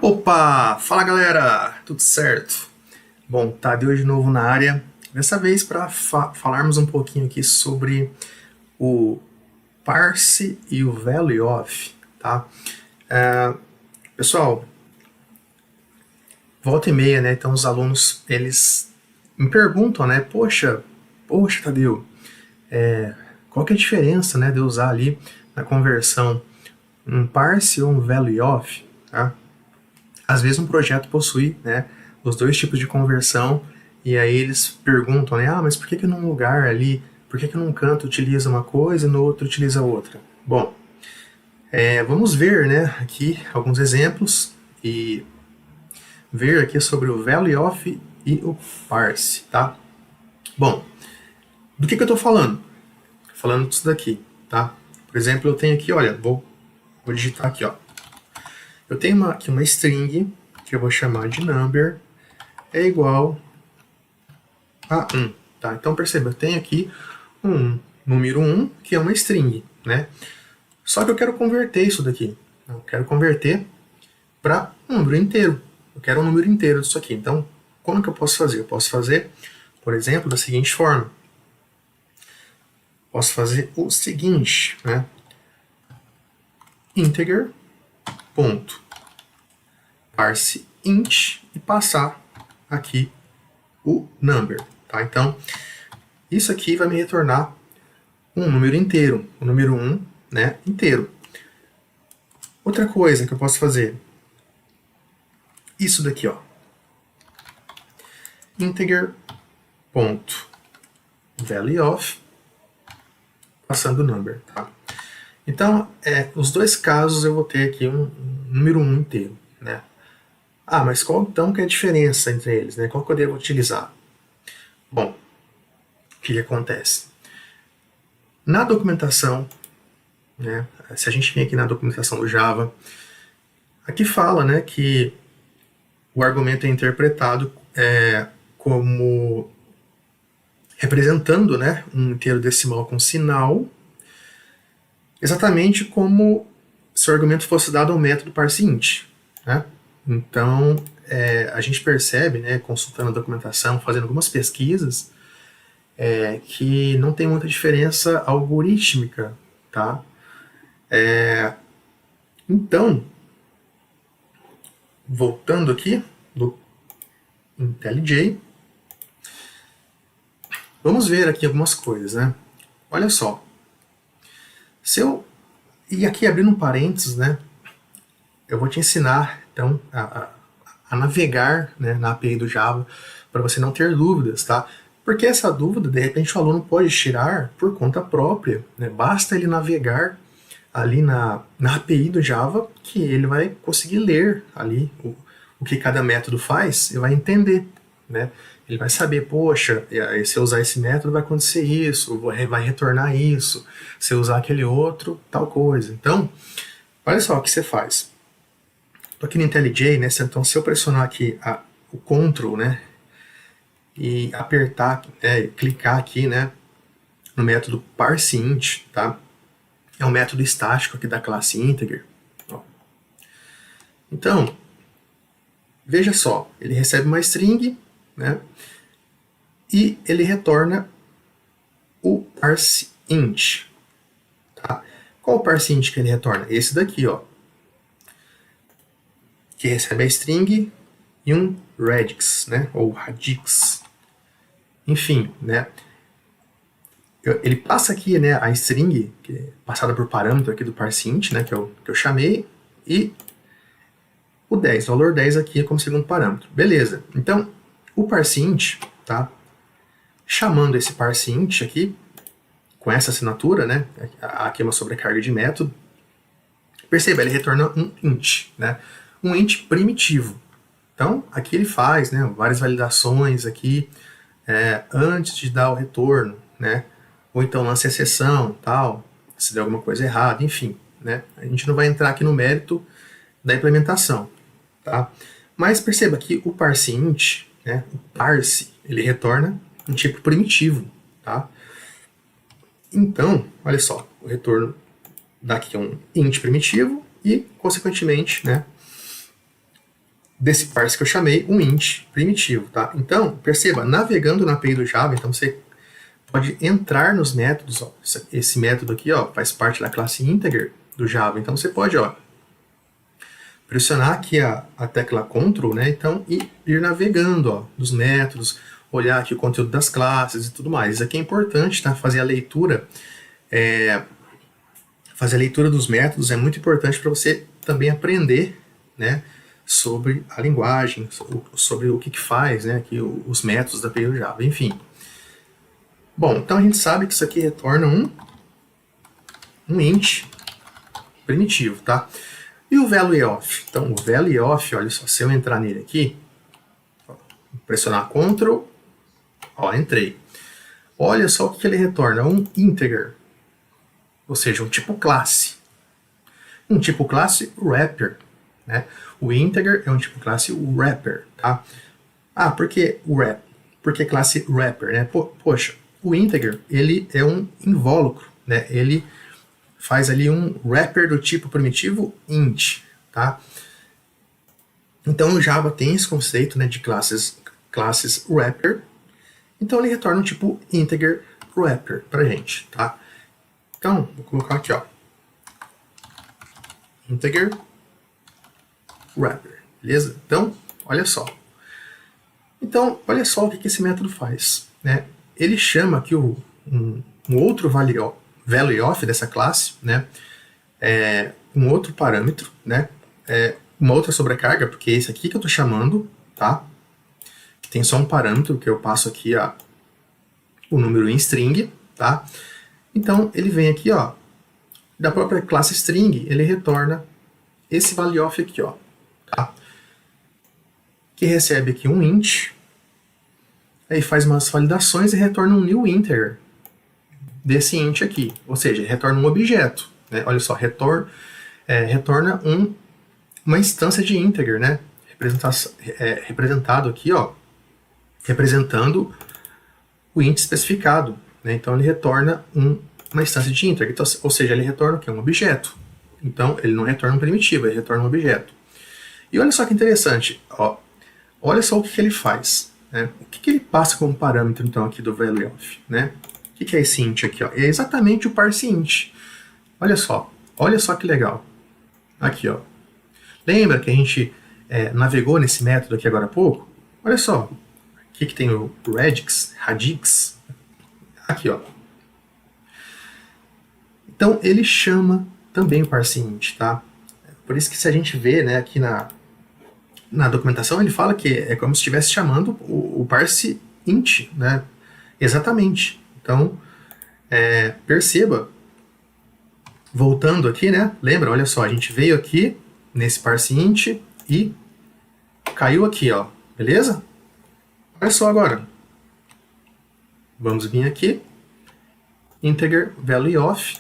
Opa! Fala galera! Tudo certo? Bom, Tadeu de novo na área. Dessa vez para falarmos um pouquinho aqui sobre o parse e o value of, tá? Pessoal, volta e meia, né? Então os alunos, eles me perguntam, né? Poxa, Tadeu, qual que é a diferença, né, de eu usar ali na conversão um parse ou um value of, tá? Às vezes um projeto possui, né, os dois tipos de conversão, e aí eles perguntam, né, mas por que num lugar ali, por que num canto utiliza uma coisa e no outro utiliza outra? Bom, vamos ver, né, aqui alguns exemplos e ver aqui sobre o value of e o parse, tá? Bom, do que eu estou falando? Falando disso daqui, tá? Por exemplo, eu tenho aqui, olha, vou digitar aqui, ó. Eu tenho aqui uma string que eu vou chamar de number é igual a 1. Tá? Então perceba, eu tenho aqui um número 1 que é uma string. Né? Só que eu quero converter isso daqui. Eu quero converter para um número inteiro. Eu quero um número inteiro disso aqui. Então, como que eu posso fazer? Eu posso fazer, por exemplo, da seguinte forma. Posso fazer o seguinte, né? Integer, ponto, parse int e passar aqui o number. Tá? Então, isso aqui vai me retornar um número inteiro, o número 1, né, inteiro. Outra coisa que eu posso fazer, isso daqui, ó, integer, ponto, value of, passando o number. Tá? Então, os dois casos eu vou ter aqui um número 1 inteiro. Né? Mas qual então que é a diferença entre eles? Né? Qual que eu devo utilizar? Bom, o que acontece? Na documentação, né, se a gente vem aqui na documentação do Java, aqui fala, né, que o argumento é interpretado como representando, né, um inteiro decimal com sinal, exatamente como se o argumento fosse dado ao método parseInt. Né? Então, a gente percebe, né, consultando a documentação, fazendo algumas pesquisas, que não tem muita diferença algorítmica. Tá? Então, voltando aqui do IntelliJ, vamos ver aqui algumas coisas. Né? Olha só. E aqui abrindo um parênteses, né, eu vou te ensinar então a navegar, né, na API do Java para você não ter dúvidas, tá? Porque essa dúvida, de repente, o aluno pode tirar por conta própria. Né? Basta ele navegar ali na API do Java que ele vai conseguir ler ali o que cada método faz e vai entender. Né? Ele vai saber, poxa, se eu usar esse método vai acontecer isso, vai retornar isso, se eu usar aquele outro, tal coisa. Então, olha só o que você faz. Estou aqui no IntelliJ, né? Então, se eu pressionar aqui o Ctrl, né, e apertar, clicar aqui, né, no método parseInt, tá? É um método estático aqui da classe integer. Ó. Então, veja só, ele recebe uma string, né, e ele retorna o parseInt. Tá? Qual o parseInt que ele retorna? Esse daqui, ó, que recebe a string e um radix, né, ou radix. Enfim, né, ele passa aqui, né, a string, que é passada por parâmetro aqui do parseInt, né, que eu chamei, e o 10, o valor 10 aqui como segundo parâmetro. Beleza. Então, o parseInt, tá, chamando esse parseInt aqui, com essa assinatura, né, aqui é uma sobrecarga de método, perceba, ele retorna um int, né, um int primitivo. Então, aqui ele faz, né, várias validações aqui, antes de dar o retorno, né, ou então lança exceção, tal, se der alguma coisa errada, enfim, né, a gente não vai entrar aqui no mérito da implementação, tá? Mas perceba que o parseInt, né, o parse, ele retorna um tipo primitivo, tá? Então, olha só, o retorno daqui é um int primitivo e, consequentemente, né, desse parse que eu chamei um int primitivo, tá? Então, perceba, navegando na API do Java, então você pode entrar nos métodos, ó, esse método aqui, ó, faz parte da classe integer do Java, então você pode, ó, pressionar aqui a tecla Ctrl, né, então, e ir navegando, ó, nos métodos, olhar aqui o conteúdo das classes e tudo mais. Isso aqui é importante, tá? Fazer a leitura dos métodos é muito importante para você também aprender, né, sobre a linguagem, sobre o que faz, né, aqui os métodos da API do Java, enfim. Bom, então a gente sabe que isso aqui retorna um int primitivo, tá? E o value of? Então, o value of, olha só, se eu entrar nele aqui, ó, pressionar Ctrl, ó, entrei. Olha só o que ele retorna, um integer, ou seja, um tipo classe. Um tipo classe wrapper, né? O integer é um tipo classe wrapper, tá? Ah, por que wrap? Por que classe wrapper, né? Poxa, o integer, ele é um invólucro, né? Ele faz ali um wrapper do tipo primitivo int, tá? Então o Java tem esse conceito, né, de classes wrapper. Então ele retorna um tipo integer wrapper pra gente, tá? Então, vou colocar aqui, ó, integer wrapper, beleza? Então, olha só. Então, olha só o que esse método faz, né? Ele chama aqui um outro value of dessa classe, né? Um outro parâmetro, né? Uma outra sobrecarga, porque é esse aqui que eu estou chamando, tá? Que tem só um parâmetro que eu passo aqui o número em string, tá? Então, ele vem aqui, ó, da própria classe string, ele retorna esse value of aqui, ó, tá? Que recebe aqui um int, aí faz umas validações e retorna um new integer desse int aqui, ou seja, retorna um objeto, né? Olha só, retorna uma instância de integer, né? Representado aqui, ó, representando o int especificado, né? Então ele retorna uma instância de integer, então, ou seja, ele retorna o quê? Um objeto. Então ele não retorna um primitivo, ele retorna um objeto. E olha só que interessante, ó, olha só o que ele faz, né? O que ele passa como parâmetro então aqui do value of, né? O que é esse int aqui, ó? É exatamente o parse int. Olha só que legal. Aqui, ó. Lembra que a gente navegou nesse método aqui agora há pouco? Olha só. Aqui que tem o radix. Aqui, ó. Então, ele chama também o parse int, tá? Por isso que se a gente vê, né, aqui na documentação, ele fala que é como se estivesse chamando o parse int, né? Exatamente. Então, perceba, voltando aqui, né? Lembra, olha só, a gente veio aqui nesse parse int e caiu aqui, ó. Beleza? Olha só agora. Vamos vir aqui. Integer value of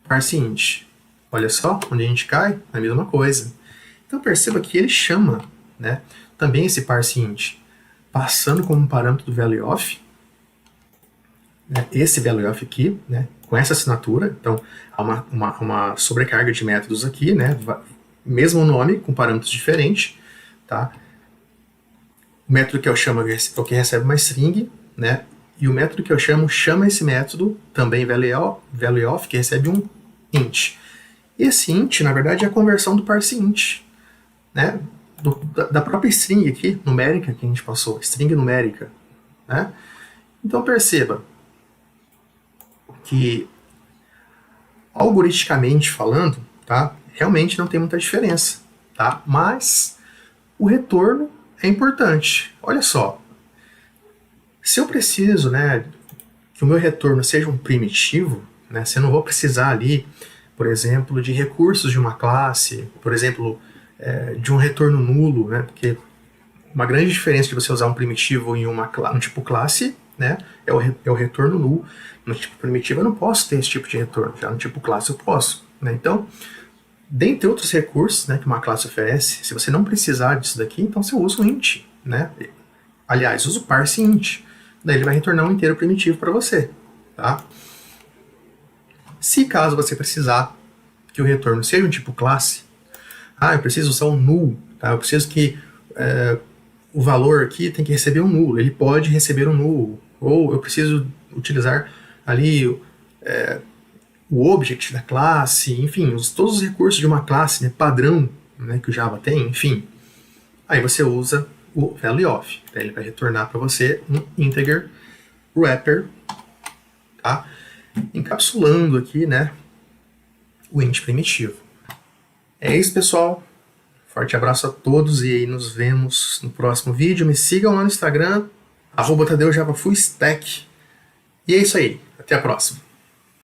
parse int. Olha só, onde a gente cai, a mesma coisa. Então perceba que ele chama, né, também esse parse int, passando como parâmetro do value of, né, esse value of aqui, né, com essa assinatura. Então há uma sobrecarga de métodos aqui, né, mesmo nome, com parâmetros diferentes, tá? O método que eu chamo é o que recebe uma string, né, e o método que eu chama esse método, também value of, que recebe um int. Esse int, na verdade, é a conversão do parse int, né, da própria string aqui, numérica, que a gente passou, string numérica, né? Então perceba que, algoritmicamente falando, tá, realmente não tem muita diferença, tá? Mas o retorno é importante. Olha só, se eu preciso, né, que o meu retorno seja um primitivo, né, se eu não vou precisar ali, por exemplo, de recursos de uma classe, por exemplo, de um retorno nulo, né, porque uma grande diferença de você usar um primitivo em um tipo classe, né, é o retorno nulo. No tipo primitivo eu não posso ter esse tipo de retorno, já no tipo classe eu posso, né? Então, dentre outros recursos, né, que uma classe oferece, se você não precisar disso daqui, então você usa o int, né? Aliás, usa o parse int, daí ele vai retornar um inteiro primitivo para você, tá? Se caso você precisar que o retorno seja um tipo classe, eu preciso usar um null, Tá? Eu preciso que o valor aqui tem que receber um nulo, ele pode receber um nulo, ou eu preciso utilizar ali o object da classe, enfim, todos os recursos de uma classe, né, padrão, né, que o Java tem, enfim. Aí você usa o value_of, tá? Ele vai retornar para você um integer wrapper, tá? Encapsulando aqui, né, o int primitivo. É isso, pessoal. Forte abraço a todos e aí nos vemos no próximo vídeo. Me sigam lá no Instagram, @TadeuJavaFullStack. E é isso aí. Até a próxima.